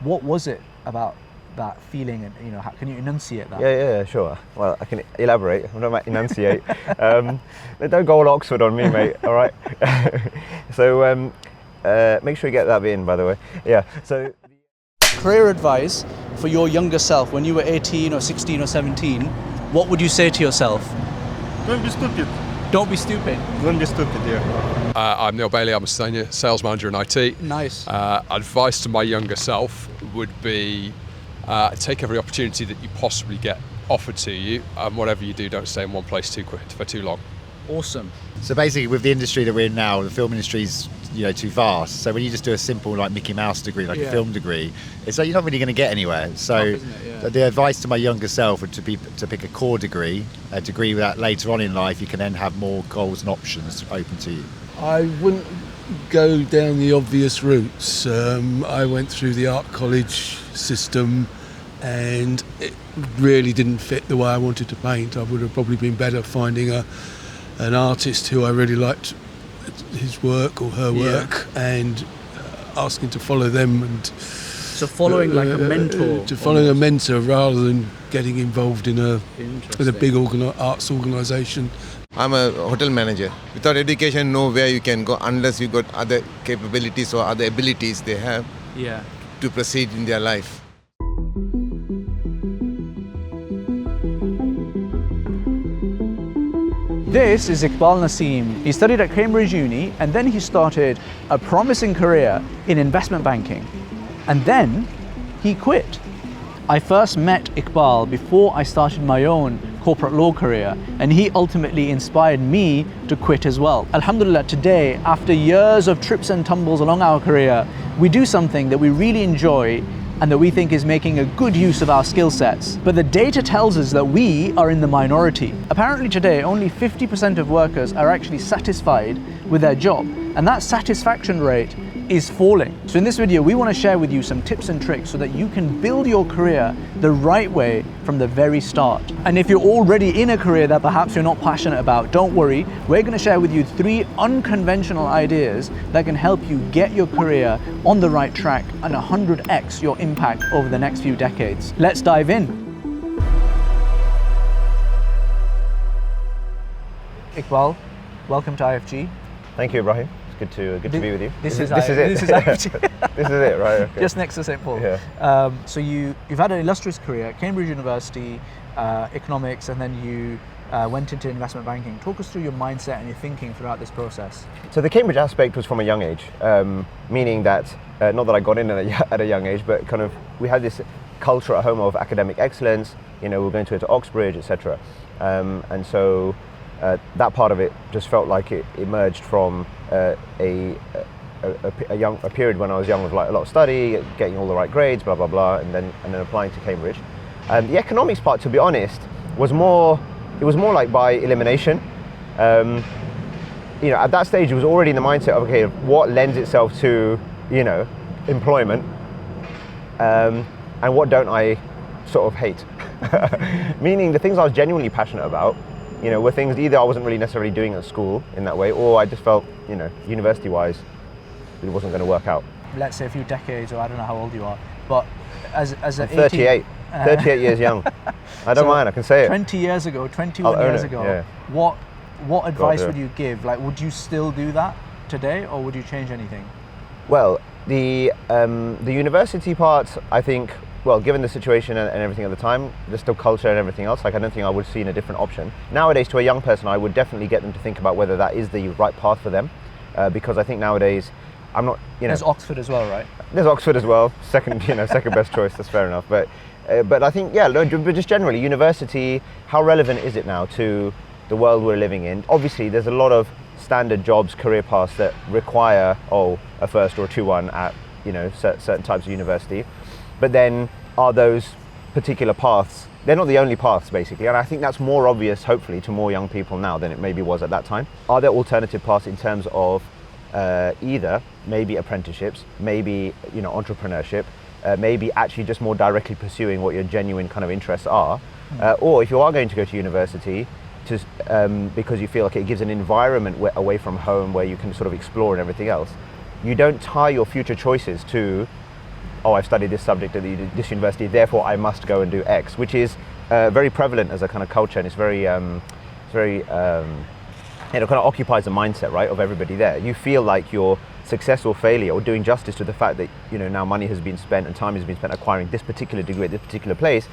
What was it about that feeling, and how can you enunciate that? Yeah, sure. Well, I can elaborate. I'm not about enunciate. Don't go all Oxford on me, mate. All right. So make sure you get that in, by the way. Yeah. So Career advice for your younger self when you were 18 or 16 or 17, what would you say to yourself? Don't be stupid. Don't be stupid. Don't be stupid, yeah. I'm Neil Bailey, I'm a senior sales manager in IT. Nice. Advice to my younger self would be take every opportunity that you possibly get offered to you, and whatever you do, don't stay in one place for too long. Awesome. So basically, with the industry that we're in now, the film industry's too vast. So when you just do a simple like Mickey Mouse degree, like a film degree, it's like you're not really going to get anywhere. So the advice to my younger self would to pick a core degree, a degree that later on in life you can then have more goals and options open to you. I wouldn't go down the obvious routes. I went through the art college system and it really didn't fit the way I wanted to paint. I would have probably been better finding an artist who I really liked his work or her work and asking to follow them, and so following like a mentor. Following a mentor rather than getting involved in a big arts organisation. I'm a hotel manager. Without education, nowhere you can go unless you got other capabilities or other abilities they have to proceed in their life. This is Iqbal Nasim. He studied at Cambridge Uni and then he started a promising career in investment banking. And then he quit. I first met Iqbal before I started my own corporate law career, and he ultimately inspired me to quit as well. Alhamdulillah, today, after years of trips and tumbles along our career, we do something that we really enjoy and that we think is making a good use of our skill sets. But the data tells us that we are in the minority. Apparently today, only 50% of workers are actually satisfied with their job, and that satisfaction rate is falling. So in this video, we want to share with you some tips and tricks so that you can build your career the right way from the very start. And if you're already in a career that perhaps you're not passionate about, don't worry. We're going to share with you 3 unconventional ideas that can help you get your career on the right track and 100x your impact over the next few decades. Let's dive in. Iqbal, welcome to IFG. thank you, Ibrahim. Good to be with you. This is it. This is This is it, right? Okay. Just next to St. Paul. Yeah. So you've had an illustrious career at Cambridge University, economics, and then you went into investment banking. Talk us through your mindset and your thinking throughout this process. So the Cambridge aspect was from a young age, meaning that not that I got in at a young age, but kind of we had this culture at home of academic excellence. We're going to Oxbridge, etc. And so that part of it just felt like it emerged from a period when I was young with like a lot of study, getting all the right grades, blah blah blah, and then applying to Cambridge. The economics part, to be honest, was more like by elimination. At that stage, it was already in the mindset of, okay, what lends itself to employment, and what don't I sort of hate. Meaning the things I was genuinely passionate about, were things either I wasn't really necessarily doing at school in that way, or I just felt, university-wise, it wasn't going to work out. Let's say a few decades, or I don't know how old you are, but as a 38, 38 years young. I don't mind, I can say it. 20 years ago, 21 years ago, yeah. What advice would you give? Like, would you still do that today, or would you change anything? Well, the university part, I think, well, given the situation and everything at the time, there's still culture and everything else. Like, I don't think I would see in a different option. Nowadays, to a young person, I would definitely get them to think about whether that is the right path for them, because I think nowadays, I'm not, There's Oxford as well, right? There's Oxford as well. Second best choice. That's fair enough. But I think, but just generally, university, how relevant is it now to the world we're living in? Obviously, there's a lot of standard jobs, career paths that require a first or a 2-1 at certain types of university. But then, are those particular paths, they're not the only paths, basically, and I think that's more obvious, hopefully, to more young people now than it maybe was at that time. Are there alternative paths in terms of either maybe apprenticeships, maybe entrepreneurship, maybe actually just more directly pursuing what your genuine kind of interests are, or if you are going to go to university, because you feel like it gives an environment away from home where you can sort of explore and everything else, you don't tie your future choices to oh, I've studied this subject at this university, therefore I must go and do X, which is very prevalent as a kind of culture, and it's very it kind of occupies the mindset, right, of everybody there. You feel like your success or failure, or doing justice to the fact that, you know, now money has been spent and time has been spent acquiring this particular degree at this particular place,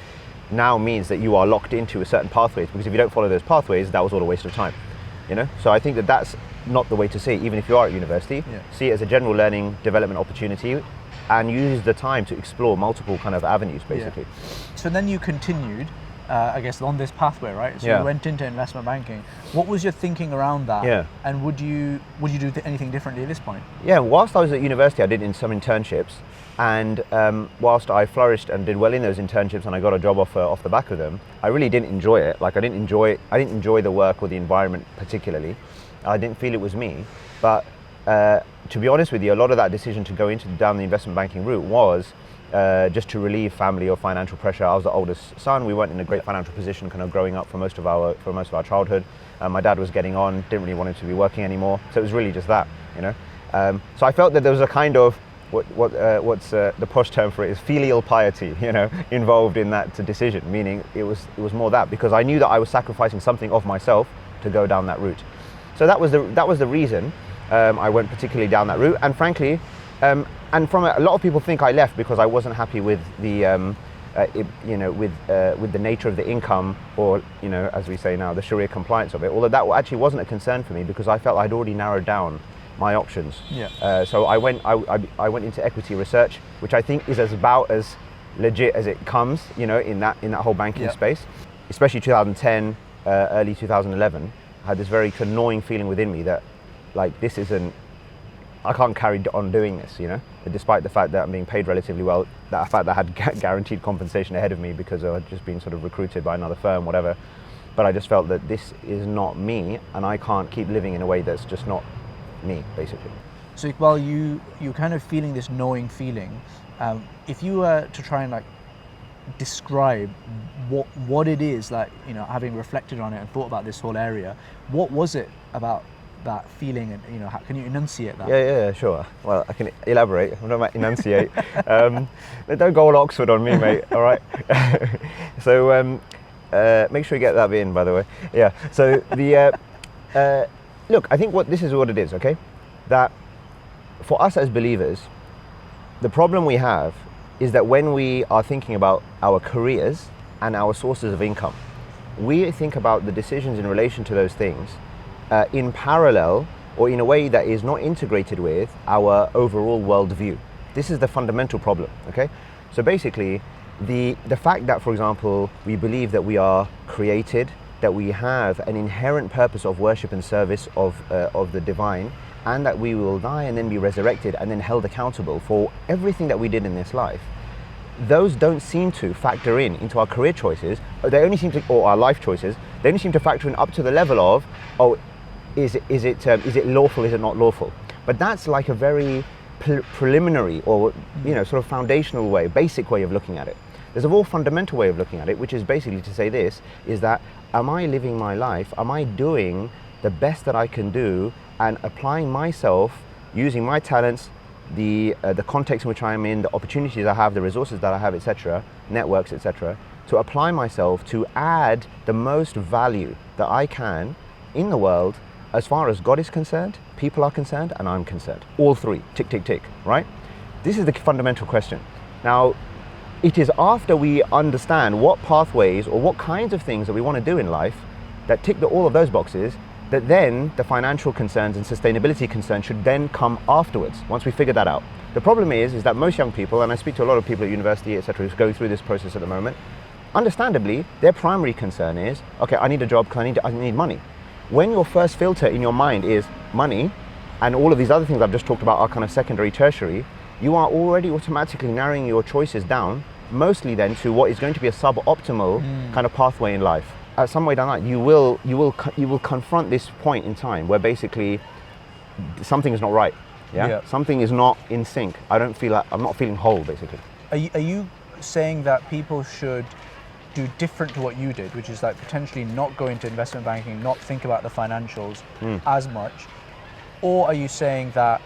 now means that you are locked into a certain pathways, because if you don't follow those pathways, that was all a waste of time, you know. So I think that that's not the way to see it, even if you are at university. See it as a general learning development opportunity, and use the time to explore multiple kind of avenues, basically. So then you continued, I guess, on this pathway, right? So you went into investment banking. What was your thinking around that? And would you do anything differently at this point? Whilst I was at university, I did some internships, and whilst I flourished and did well in those internships, and I got a job offer off the back of them, I really didn't enjoy it. Like, I didn't enjoy the work or the environment particularly. I didn't feel it was me. But to be honest with you, a lot of that decision to go down the investment banking route was just to relieve family or financial pressure. I was the oldest son. We weren't in a great financial position kind of growing up for most of our childhood. My dad was getting on, didn't really want him to be working anymore. So it was really just that, you know. So I felt that there was a kind of what's the posh term for it is filial piety, you know, involved in that decision, meaning it was more that, because I knew that I was sacrificing something of myself to go down that route. So that was the reason I went particularly down that route. And frankly, and from a lot of people think I left because I wasn't happy with the with the nature of the income, or, you know, as we say now, the Sharia compliance of it. Although that actually wasn't a concern for me, because I felt I'd already narrowed down my options. So I went into equity research, which I think is about as legit as it comes, you know, in that whole banking space. Especially 2010, early 2011, I had this very annoying feeling within me that, like, I can't carry on doing this, you know, despite the fact that I'm being paid relatively well, that fact that I had guaranteed compensation ahead of me because I'd just been sort of recruited by another firm, whatever. But I just felt that this is not me, and I can't keep living in a way that's just not me, basically. So Iqbal, you're kind of feeling this knowing feeling. If you were to try and, like, describe what it is, like, you know, having reflected on it and thought about this whole area, what was it about that feeling, and, you know, how can you enunciate that? Yeah, sure. Well, I can elaborate. I'm not about enunciate. Don't go all Oxford on me, mate. All right. So make sure you get that in, by the way. Yeah. So the look, I think this is what it is. Okay, that for us as believers, the problem we have is that when we are thinking about our careers and our sources of income, we think about the decisions in relation to those things in parallel, or in a way that is not integrated with our overall worldview. This is the fundamental problem, okay? So basically, the fact that, for example, we believe that we are created, that we have an inherent purpose of worship and service of the divine, and that we will die and then be resurrected and then held accountable for everything that we did in this life, those don't seem to factor into our career choices. They only seem to, or our life choices, they only seem to factor in up to the level of, oh, is it lawful, is it not lawful? But that's like a very preliminary, or, you know, sort of foundational way, basic way of looking at it. There's a more fundamental way of looking at it, which is basically to say this, is that, am I living my life, am I doing the best that I can do, and applying myself, using my talents, the context in which I am in, the opportunities I have, the resources that I have, etc., networks, etc., to apply myself to add the most value that I can in the world, as far as God is concerned, people are concerned, and I'm concerned. All three, tick, tick, tick, right? This is the fundamental question. Now, it is after we understand what pathways or what kinds of things that we want to do in life that tick all of those boxes, that then the financial concerns and sustainability concerns should then come afterwards, once we figure that out. The problem is that most young people, and I speak to a lot of people at university, etc., who's going through this process at the moment, understandably, their primary concern is, okay, I need a job because I need money. When your first filter in your mind is money, and all of these other things I've just talked about are kind of secondary, tertiary, you are already automatically narrowing your choices down, mostly then to what is going to be a suboptimal kind of pathway in life. Some way down that, you will confront this point in time where basically something is not right. Yeah? Something is not in sync. I'm not feeling whole, basically. Are you saying that people should do different to what you did, which is like potentially not go into investment banking, not think about the financials as much? Or are you saying that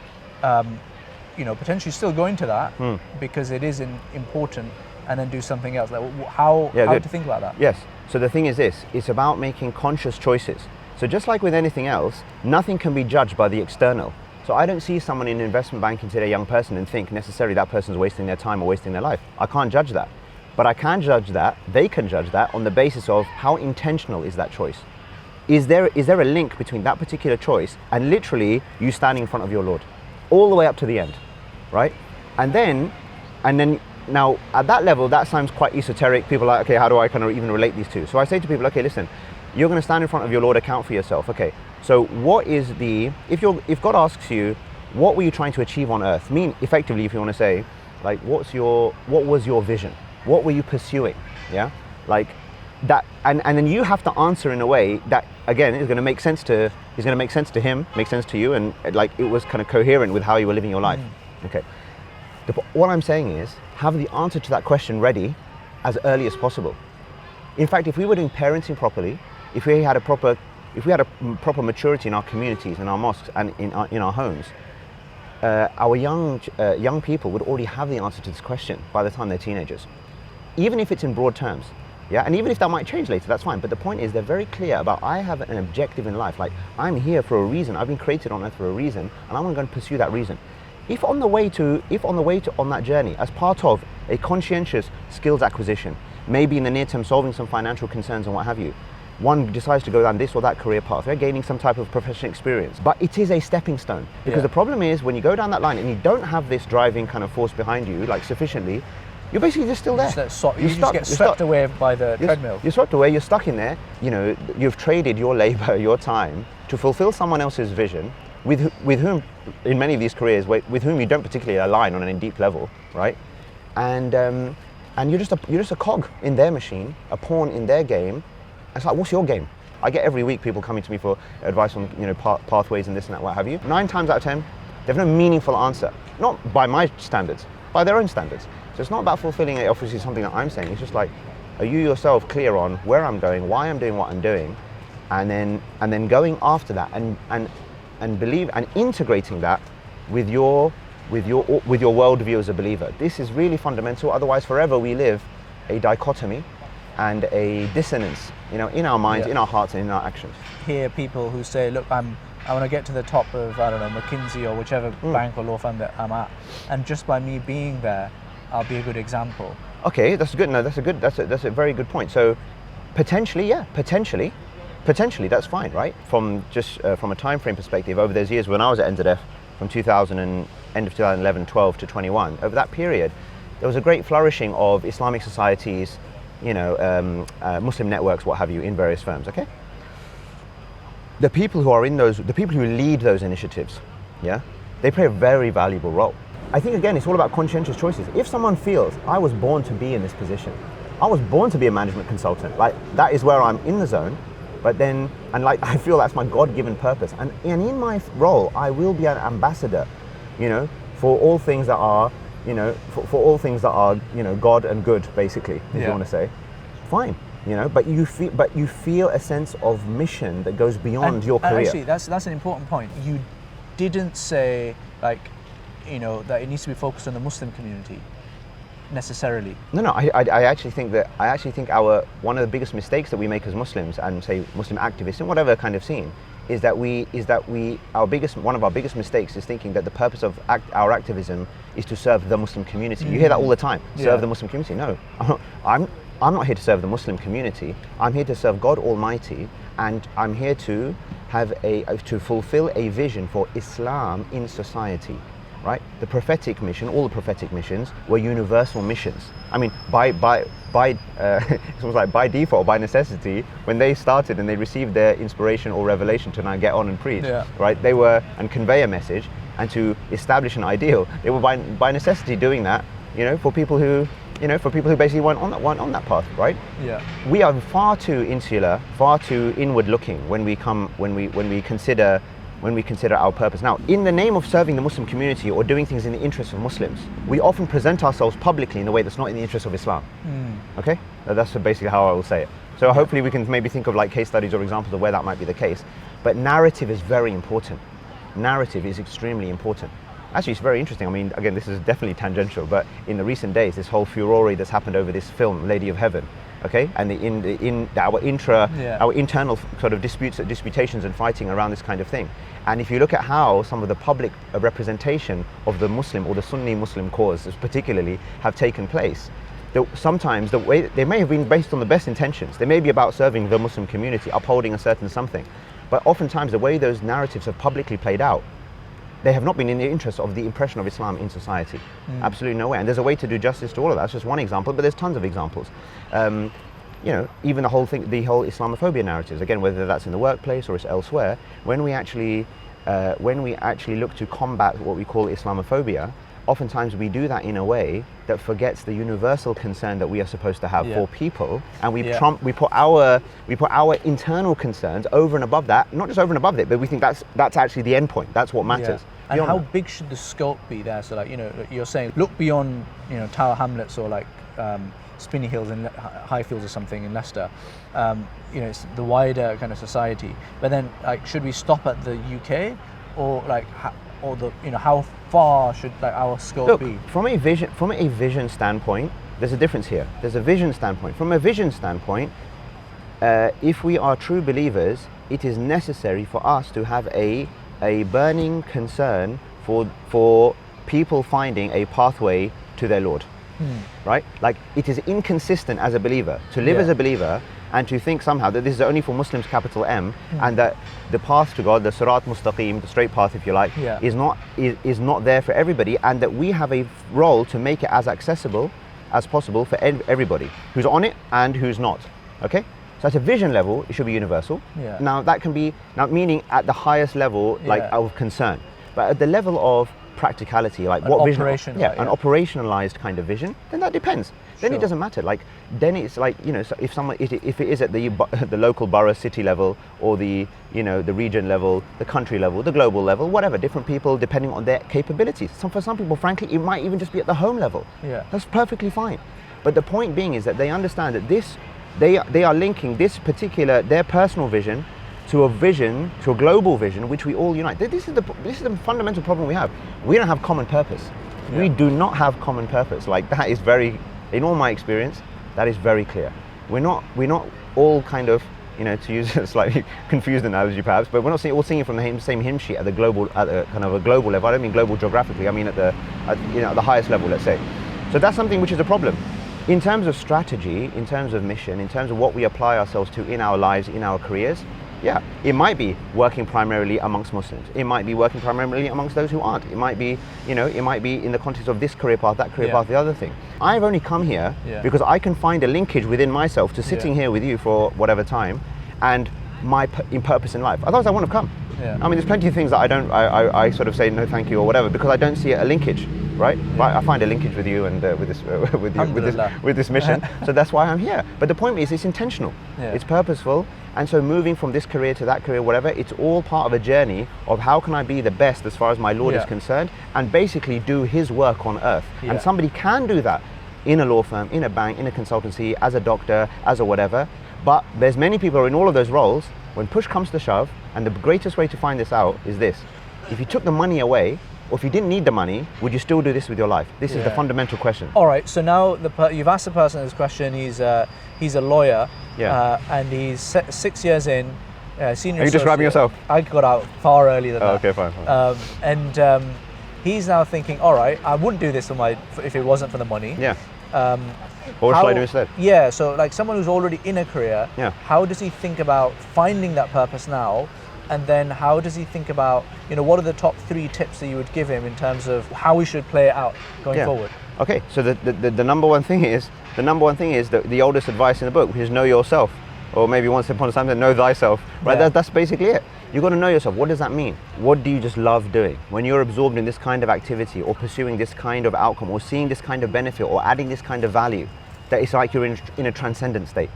potentially still go into that because it is important, and then do something else. Like how good. to think about that? Yes. So the thing is this, it's about making conscious choices. So just like with anything else, nothing can be judged by the external. So I don't see someone in investment banking today, a young person, and think necessarily that person's wasting their time or wasting their life. I can't judge that. But I can judge that, they can judge that on the basis of how intentional is that choice. Is there a link between that particular choice and literally you standing in front of your Lord? All the way up to the end, right? And then now at that level, that sounds quite esoteric. People are like, okay, how do I kind of even relate these two? So I say to people, okay, listen, you're going to stand in front of your Lord, account for yourself. Okay, so what is if God asks you, what were you trying to achieve on earth? Effectively, if you want to say, like, what was your vision? What were you pursuing? Yeah, like that, and then you have to answer in a way that, again, is going to make sense to him, make sense to you, and like it was kind of coherent with how you were living your life. Okay. What I'm saying is, have the answer to that question ready as early as possible. In fact, if we were doing parenting properly, if we had a proper maturity in our communities, in our mosques, and in our homes, our young people would already have the answer to this question by the time they're teenagers, even if it's in broad terms. Yeah, and even if that might change later, that's fine. But the point is, they're very clear about, I have an objective in life. Like, I'm here for a reason. I've been created on earth for a reason, and I'm going to go and pursue that reason. If on the way to on that journey, as part of a conscientious skills acquisition, maybe in the near term solving some financial concerns and what have you, one decides to go down this or that career path, they're gaining some type of professional experience. But it is a stepping stone. Because the problem is, when you go down that line and you don't have this driving kind of force behind you, like sufficiently, you're basically just still there. You just get swept away by the treadmill. You're swept away, you're stuck in there. You've traded your labor, your time to fulfill someone else's vision, with whom, in many of these careers, with whom you don't particularly align on a deep level, right? And you're just a cog in their machine, a pawn in their game. It's like, what's your game? I get every week people coming to me for advice on pathways and this and that, what have you. 9 times out of 10, they have no meaningful answer. Not by my standards, by their own standards. So it's not about fulfilling it, obviously something that I'm saying. It's just like, are you yourself clear on where I'm going, why I'm doing what I'm doing, and then going after that and believe and integrating that with your worldview as a believer. This is really fundamental. Otherwise, forever we live a dichotomy and a dissonance, in our minds, in our hearts, and in our actions. Hear people who say, look, I want to get to the top of, I don't know, McKinsey or whichever bank or law firm that I'm at, and just by me being there, I'll be a good example. Okay, that's good. No, that's a very good point. So potentially, that's fine, right? From a time frame perspective, over those years when I was at NZF, from end of 2011, 12 to 21, over that period, there was a great flourishing of Islamic societies, Muslim networks, what have you, in various firms. Okay. The people who lead those initiatives, they play a very valuable role. I think, again, it's all about conscientious choices. If someone feels, I was born to be in this position, I was born to be a management consultant, like that is where I'm in the zone, but then, I feel that's my God-given purpose. And in my role, I will be an ambassador, for all things that are, for all things that are, God and good, basically, if you want to say. Fine. But you feel a sense of mission that goes beyond your career. Actually, that's an important point. You didn't say, that it needs to be focused on the Muslim community necessarily. No, I actually think one of the biggest mistakes that we make as Muslims, and say Muslim activists in whatever kind of scene, is that one of our biggest mistakes is thinking that the purpose of our activism is to serve the Muslim community. You hear that all the time. Serve the Muslim community. No, I'm not here to serve the Muslim community. I'm here to serve God Almighty, and I'm here to to fulfill a vision for Islam in society. Right? The prophetic mission, all the prophetic missions were universal missions. I mean, it's almost like by default, by necessity, when they started and they received their inspiration or revelation to now get on and preach, right? They were, and convey a message and to establish an ideal. They were by necessity doing that, for people who, basically weren't on that path, right? Yeah. We are far too insular, far too inward looking when we consider our purpose. Now, in the name of serving the Muslim community or doing things in the interest of Muslims, we often present ourselves publicly in a way that's not in the interest of Islam. Okay? That's basically how I will say it. So hopefully we can maybe think of case studies or examples of where that might be the case. But narrative is very important. Narrative is extremely important. Actually, it's very interesting. I mean, again, this is definitely tangential, but in the recent days, this whole furore that's happened over this film, Lady of Heaven, okay, and our internal sort of disputations and fighting around this kind of thing. And if you look at how some of the public representation of the Muslim or the Sunni Muslim cause particularly have taken place, sometimes the way they may have been based on the best intentions. They may be about serving the Muslim community, upholding a certain something, but oftentimes the way those narratives have publicly played out, they have not been in the interest of the impression of Islam in society. Absolutely no way. And there's a way to do justice to all of that. That's just one example, but there's tons of examples. You know, even the whole Islamophobia narratives, again, whether that's in the workplace or it's elsewhere, when we actually look to combat what we call Islamophobia, oftentimes we do that in a way that forgets the universal concern that we are supposed to have for people, and we put our internal concerns over and above that, not just over and above it, but we think that's actually the end point. That's what matters. And how big should the scope be there? So, like, you know, you're saying look beyond, you know, Tower Hamlets or like Spinney Hills and Highfields or something in Leicester. You know, it's the wider kind of society. But then, like, should we stop at the UK, or like, or the, you know, how far should like our scope be? From a vision standpoint, there's a difference here. There's a vision standpoint. From a vision standpoint, if we are true believers, it is necessary for us to have a burning concern for people finding a pathway to their Lord. Right? Like, it is inconsistent as a believer to live as a believer and to think somehow that this is only for Muslims, capital M, and that the path to God, the Sirat Mustaqim, the straight path, if you like, is not there for everybody, and that we have a role to make it as accessible as possible for everybody who's on it and who's not. Okay? So at a vision level, it should be universal. Now that can be, meaning at the highest level, like, of concern, but at the level of practicality, like what vision, an operationalized kind of vision, then that depends. Then it doesn't matter. Like, then it's like, you know, so if it is at the local borough, city level, or the, you know, the region level, the country level, the global level, whatever, different people depending on their capabilities. For some people, frankly, it might even just be at the home level. That's perfectly fine. But the point being is that they understand that they are linking this particular, their personal vision, to a global vision, which we all unite. This is the fundamental problem we have. We don't have common purpose. We do not have common purpose. Like, that is very, in all my experience, that is very clear. We're not all kind of, you know, to use a slightly confused analogy perhaps, but we're not all singing from the same hymn sheet at the kind of a global level. I don't mean global geographically. I mean at the highest level, let's say. So that's something which is a problem. In terms of strategy, in terms of mission, in terms of what we apply ourselves to in our lives, in our careers, yeah, it might be working primarily amongst Muslims. It might be working primarily amongst those who aren't. It might be, you know, it might be in the context of this career path, that career path, the other thing. I've only come here because I can find a linkage within myself to sitting here with you for whatever time, and my purpose in life. Otherwise, I wouldn't have come. I mean, there's plenty of things that I sort of say no, thank you, or whatever, because I don't see a linkage, right? But I find a linkage with you and with this mission. So that's why I'm here. But the point is, it's intentional. It's purposeful. And so moving from this career to that career, whatever, it's all part of a journey of how can I be the best as far as my Lord is concerned, and basically do His work on earth. And somebody can do that in a law firm, in a bank, in a consultancy, as a doctor, as a whatever. But there's many people who are in all of those roles. When push comes to shove, and the greatest way to find this out is this: if you took the money away, or if you didn't need the money, would you still do this with your life? This is the fundamental question. All right, so now you've asked the person this question. He's a lawyer, and he's 6 years in, senior. Are you describing yourself? I got out far earlier than that. Okay, fine. He's now thinking, all right, I wouldn't do this if it wasn't for the money. What should I do instead? Yeah, so like someone who's already in a career, how does he think about finding that purpose now? And then how does he think about, you know, what are the top 3 tips that you would give him in terms of how we should play it out going forward? Okay, so the number one thing is the oldest advice in the book, which is know yourself, or maybe once upon a time, know thyself. Right? That's basically it. You've got to know yourself. What does that mean? What do you just love doing? When you're absorbed in this kind of activity, or pursuing this kind of outcome, or seeing this kind of benefit, or adding this kind of value, that it's like you're in a transcendent state.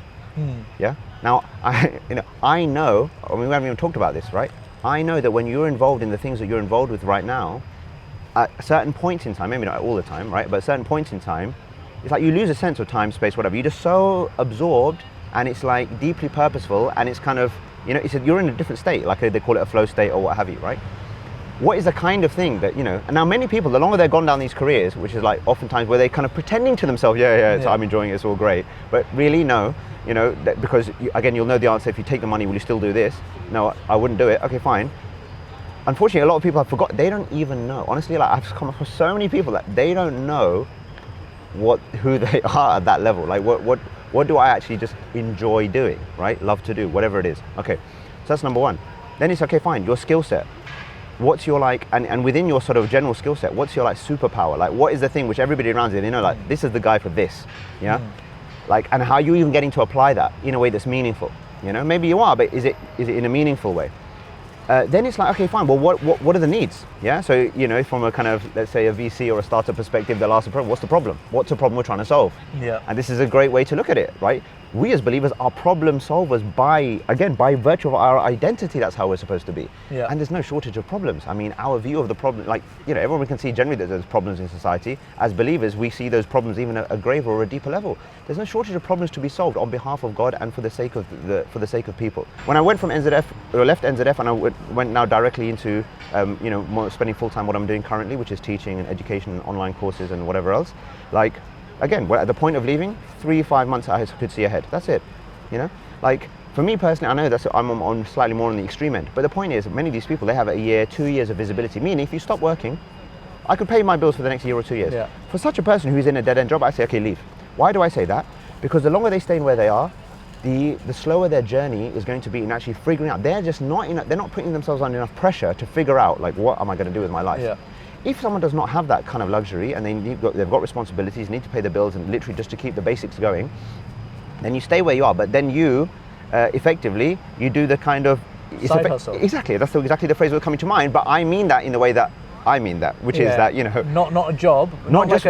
Yeah. Now, I know. I mean, we haven't even talked about this, right? I know that when you're involved in the things that you're involved with right now, at certain points in time, maybe not all the time, right? But at certain points in time, it's like you lose a sense of time, space, whatever. You're just so absorbed, and it's like deeply purposeful, and it's kind of, you know, you're in a different state, like they call it a flow state or what have you, right? what is the kind of thing that, and now many people, the longer they've gone down these careers, which is like oftentimes where they're kind of pretending to themselves, I'm enjoying it, it's all great, but really no, because again, you'll know the answer. If you take the money, will you still do this? No, I wouldn't do it. Okay, fine. Unfortunately, a lot of people have forgotten. They don't even know. Honestly, like I've come across so many people that they don't know who they are at that level. Like what do I actually just enjoy doing, right? Love to do, whatever it is. Okay, so that's number one. Then it's okay, fine, your skill set. What's your and within your sort of general skill set, what's your superpower? Like what is the thing which everybody around you, like this is the guy for this, yeah? And how are you even getting to apply that in a way that's meaningful? Maybe you are, but is it in a meaningful way? Then it's like, okay, fine, well, what are the needs? Yeah, so, from a kind of, let's say a VC or a startup perspective, they'll ask the problem, what's the problem? What's the problem we're trying to solve? Yeah. And this is a great way to look at it, right? We as believers are problem solvers by virtue of our identity. That's how we're supposed to be. Yeah. And there's no shortage of problems. I mean, our view of the problem, everyone can see generally that there's problems in society. As believers, we see those problems even at a graver or a deeper level. There's no shortage of problems to be solved on behalf of God and for the sake of people. When I went from NZF, or left NZF, and I went now directly into, more spending full time what I'm doing currently, which is teaching and education and online courses and whatever else. Again, at the point of leaving, 3-5 months I could see ahead. That's it. For me personally, I know I'm on slightly more on the extreme end. But the point is, many of these people, they have a year, 2 years of visibility. Meaning, if you stop working, I could pay my bills for the next year or 2 years. Yeah. For such a person who's in a dead-end job, I say, okay, leave. Why do I say that? Because the longer they stay in where they are, the slower their journey is going to be in actually figuring out. They're just they're not putting themselves under enough pressure to figure out, what am I going to do with my life? Yeah. If someone does not have that kind of luxury and they've got responsibilities, need to pay the bills and literally just to keep the basics going, then you stay where you are. But then you, effectively, you do the kind of... Side hustle. Exactly, that's exactly the phrase that was coming to mind, but I mean that in the way that I mean that, which is that, Not a job. Not just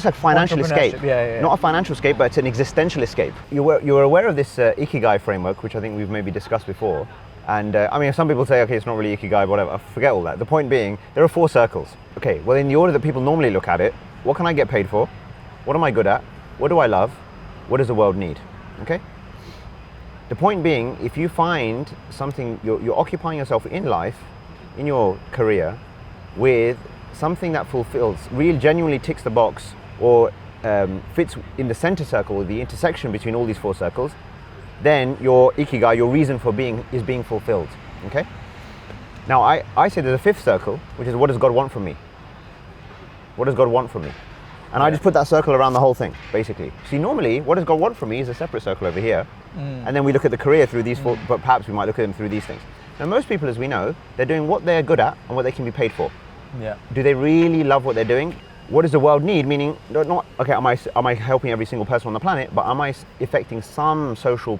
a financial escape. Yeah. Not a financial escape, but it's an existential escape. You're aware of this Ikigai framework, which I think we've maybe discussed before. And some people say, okay, it's not really Ikigai, whatever. Forget all that. The point being, there are 4 circles. Okay, well, in the order that people normally look at it, what can I get paid for? What am I good at? What do I love? What does the world need? Okay? The point being, if you find something, you're occupying yourself in life, in your career, with something that fulfills, really genuinely ticks the box, or fits in the center circle, the intersection between all these 4 circles, then your Ikigai, your reason for being, is being fulfilled, okay? Now, I say there's a 5th circle, which is what does God want from me? What does God want from me? And I just put that circle around the whole thing, basically. See, normally, what does God want from me is a separate circle over here, and then we look at the career through these 4, but perhaps we might look at them through these things. Now, most people, as we know, they're doing what they're good at and what they can be paid for. Yeah. Do they really love what they're doing? What does the world need? Meaning, not okay. Am I helping every single person on the planet? But am I effecting some social,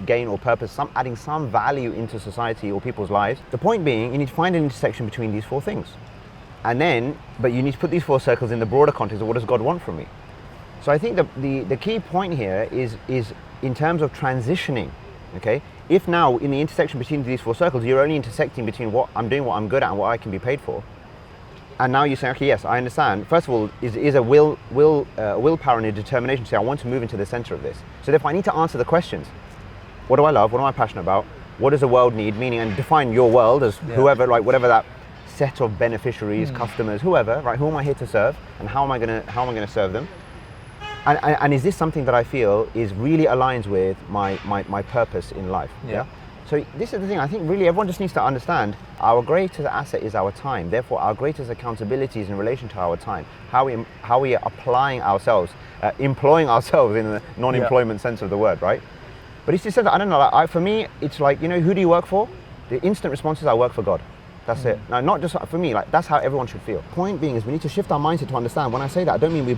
gain or purpose? Adding some value into society or people's lives? The point being, you need to find an intersection between these 4 things, and then, but you need to put these 4 circles in the broader context of what does God want from me. So I think the key point here is in terms of transitioning. Okay, if now in the intersection between these 4 circles, you're only intersecting between what I'm doing, what I'm good at, and what I can be paid for. And now you say, okay, yes, I understand. First of all, is a willpower and a determination to say, I want to move into the center of this. So therefore, I need to answer the questions. What do I love? What am I passionate about? What does the world need? Meaning, and define your world as whoever, whatever that set of beneficiaries, customers, whoever, right? Who am I here to serve? And how am I gonna serve them? And is this something that I feel is really aligns with my purpose in life? Yeah. So this is the thing, I think really everyone just needs to understand our greatest asset is our time. Therefore, our greatest accountability is in relation to our time. How we are applying ourselves, employing ourselves in the non-employment sense of the word, right? But it's just said that, I don't know, for me, it's like, who do you work for? The instant response is I work for God. That's it. Now, not just for me, that's how everyone should feel. Point being is we need to shift our mindset to understand, when I say that, I don't mean we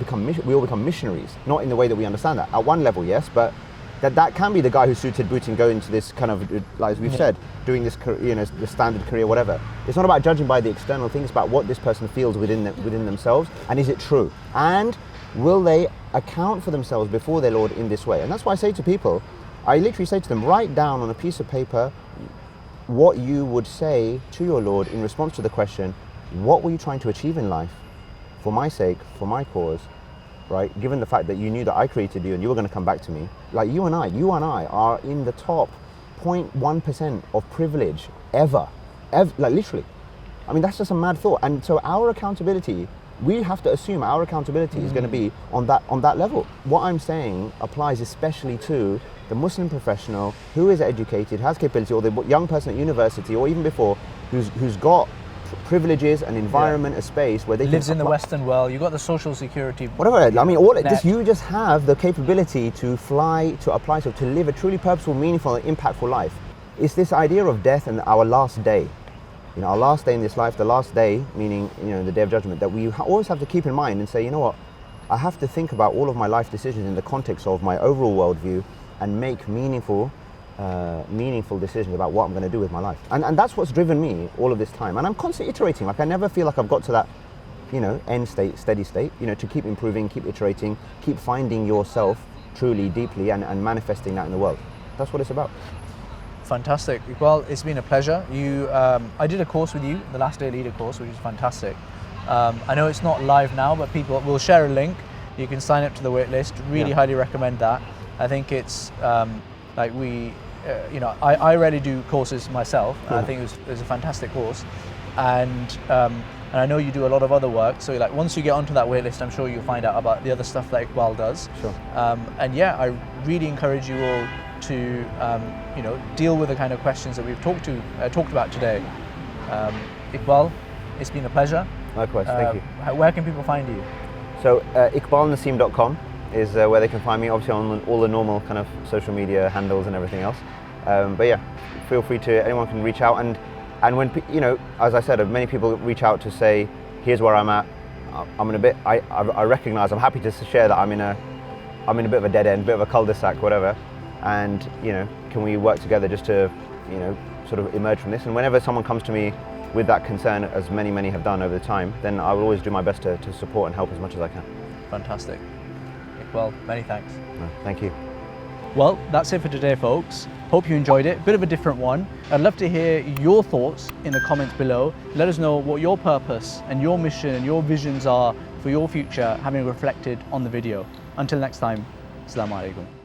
all become missionaries, not in the way that we understand that. At one level, yes, but that can be the guy who's suited boots and go into this kind of, like we've said, doing this, the standard career, whatever. It's not about judging by the external things, it's about what this person feels within themselves, and is it true? And will they account for themselves before their Lord in this way? And that's why I say to people, I literally say to them, write down on a piece of paper what you would say to your Lord in response to the question, what were you trying to achieve in life for my sake, for my cause? Right? Given the fact that you knew that I created you and you were going to come back to me, like you and I are in the top 0.1% of privilege ever, like literally. I mean, that's just a mad thought. And so our accountability, we have to assume our accountability is going to be on that level. What I'm saying applies especially to the Muslim professional who is educated, has capability, or the young person at university, or even before, who's got privileges, an environment, a space where they lives can in the Western world. You've got the social security. Whatever. I mean, all net. you just have the capability to fly, to apply, so to live a truly purposeful, meaningful, and impactful life. It's this idea of death and our last day. You know, our last day in this life, the last day, meaning, you know, the day of judgment, that we always have to keep in mind and say, you know what, I have to think about all of my life decisions in the context of my overall worldview and make meaningful decisions about what I'm going to do with my life. And that's what's driven me all of this time. And I'm constantly iterating. Like, I never feel like I've got to that, you know, end state, steady state, you know, to keep improving, keep iterating, keep finding yourself truly, deeply, and manifesting that in the world. That's what it's about. Fantastic. Well, it's been a pleasure. I did a course with you, the Last Day Leader course, which is fantastic. I know it's not live now, but people will share a link. You can sign up to the wait list. Really highly recommend that. I think it's like I rarely do courses myself. And I think it was a fantastic course, and I know you do a lot of other work. So like once you get onto that wait list, I'm sure you'll find out about the other stuff that Iqbal does. Sure. And yeah, I really encourage you all to deal with the kind of questions that we've talked about today. Iqbal, it's been a pleasure. Likewise, thank you. Where can people find you? So iqbalnasim.com is where they can find me, obviously on all the normal kind of social media handles and everything else. But yeah, feel free to, anyone can reach out, and when, you know, as I said, many people reach out to say, here's where I'm at, I'm in a bit, I recognize, I'm happy to share that I'm in a bit of a dead end, bit of a cul-de-sac, whatever, and, you know, can we work together just to, you know, sort of emerge from this? And whenever someone comes to me with that concern, as many have done over the time, then I will always do my best to support and help as much as I can. Fantastic. Well, many thanks. Thank you. Well, that's it for today, folks. Hope you enjoyed it. Bit of a different one. I'd love to hear your thoughts in the comments below. Let us know what your purpose and your mission and your visions are for your future, having reflected on the video. Until next time, Assalamu alaikum.